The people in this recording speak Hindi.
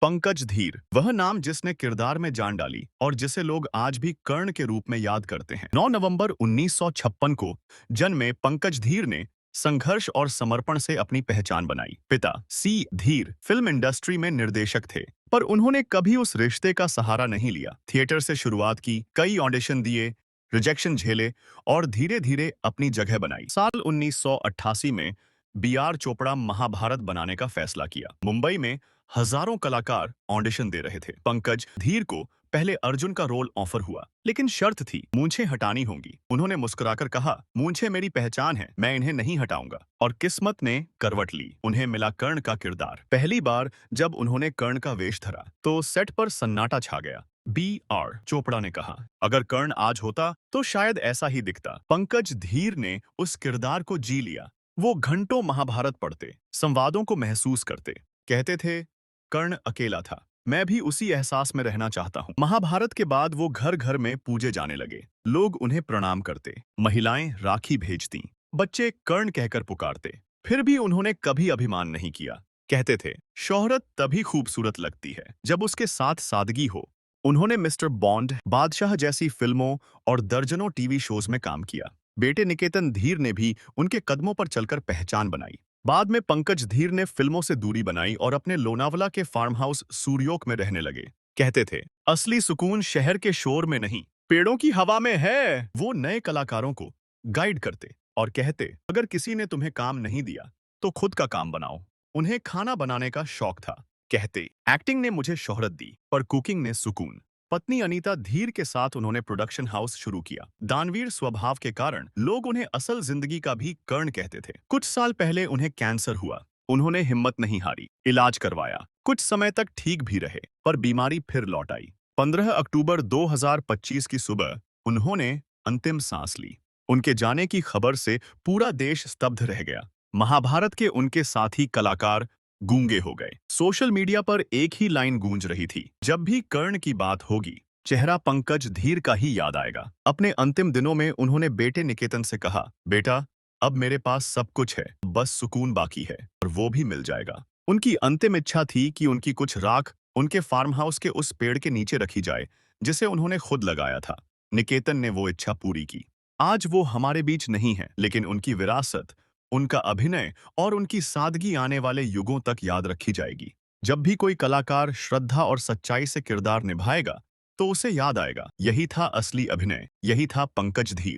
पंकज धीर, वह नाम जिसने किरदार में जान डाली और जिसे लोग आज भी कर्ण के रूप में याद करते हैं। 9 नवंबर 1956 को जन्मे पंकज धीर ने संघर्ष और समर्पण से अपनी पहचान बनाई। पिता सी धीर फिल्म इंडस्ट्री में निर्देशक थे, पर उन्होंने कभी उस रिश्ते का सहारा नहीं लिया। थिएटर से शुरुआत की, कई ऑडिशन दिए, रिजेक्शन झेले और धीरे धीरे अपनी जगह बनाई। साल 1988 में बी आर चोपड़ा महाभारत बनाने का फैसला किया। मुंबई में हजारों कलाकार ऑडिशन दे रहे थे। पंकज धीर को पहले अर्जुन का रोल ऑफर हुआ, लेकिन शर्त थी, मूंछें हटानी होंगी। उन्होंने मुस्कुराकर कहा, मूंछें मेरी पहचान है, मैं इन्हें नहीं हटाऊंगा। और किस्मत ने करवट ली, उन्हें मिला कर्ण का किरदार। पहली बार जब उन्होंने कर्ण का वेश धरा तो सेट पर सन्नाटा छा गया। बी आर चोपड़ा ने कहा, अगर कर्ण आज होता तो शायद ऐसा ही दिखता। पंकज धीर ने उस किरदार को जी लिया। वो घंटों महाभारत पढ़ते, संवादों को महसूस करते, कहते थे, कर्ण अकेला था, मैं भी उसी एहसास में रहना चाहता हूँ। महाभारत के बाद वो घर घर में पूजे जाने लगे। लोग उन्हें प्रणाम करते, महिलाएं राखी भेजती, बच्चे कर्ण कहकर पुकारते। फिर भी उन्होंने कभी अभिमान नहीं किया। कहते थे, शोहरत तभी खूबसूरत लगती है जब उसके साथ सादगी हो। उन्होंने मिस्टर बॉन्ड, बादशाह जैसी फिल्मों और दर्जनों टीवी शोज में काम किया। बेटे निकेतन धीर ने भी उनके कदमों पर चलकर पहचान बनाई। बाद में पंकज धीर ने फिल्मों से दूरी बनाई और अपने लोनावला के फार्म हाउस सूर्योक में रहने लगे। कहते थे, असली सुकून शहर के शोर में नहीं, पेड़ों की हवा में है। वो नए कलाकारों को गाइड करते और कहते, अगर किसी ने तुम्हें काम नहीं दिया तो खुद का काम बनाओ। उन्हें खाना बनाने का शौक था। कहते, एक्टिंग ने मुझे शोहरत दी, पर कुकिंग ने सुकून। पत्नी अनीता धीर के साथ उन्होंने प्रोडक्शन हाउस शुरू किया। दानवीर स्वभाव के कारण लोग उन्हें असल जिंदगी का भी कर्ण कहते थे। कुछ साल पहले उन्हें कैंसर हुआ। उन्होंने हिम्मत नहीं हारी, इलाज करवाया। कुछ समय तक ठीक भी रहे, पर बीमारी फिर लौट आई। 15 अक्टूबर 2025 की सुबह उन्होंने अंतिम सांस ली। उनके जाने की खबर से पूरा देश स्तब्ध रह गया। महाभारत के उनके साथी कलाकार गूंगे हो गए। सोशल मीडिया पर एक ही लाइन गूंज रही थी, जब भी कर्ण की बात होगी, चेहरा पंकज धीर का ही याद आएगा। अपने अंतिम दिनों में उन्होंने बेटे निकेतन से कहा, बेटा, अब मेरे पास सब कुछ है, बस सुकून बाकी है, और वो भी मिल जाएगा। उनकी अंतिम इच्छा थी कि उनकी कुछ राख उनके फार्म हाउस के उस पेड़ के नीचे रखी जाए जिसे उन्होंने खुद लगाया था। निकेतन ने वो इच्छा पूरी की। आज वो हमारे बीच नहीं है, लेकिन उनकी विरासत, उनका अभिनय और उनकी सादगी आने वाले युगों तक याद रखी जाएगी। जब भी कोई कलाकार श्रद्धा और सच्चाई से किरदार निभाएगा, तो उसे याद आएगा, यही था असली अभिनय, यही था पंकज धीर।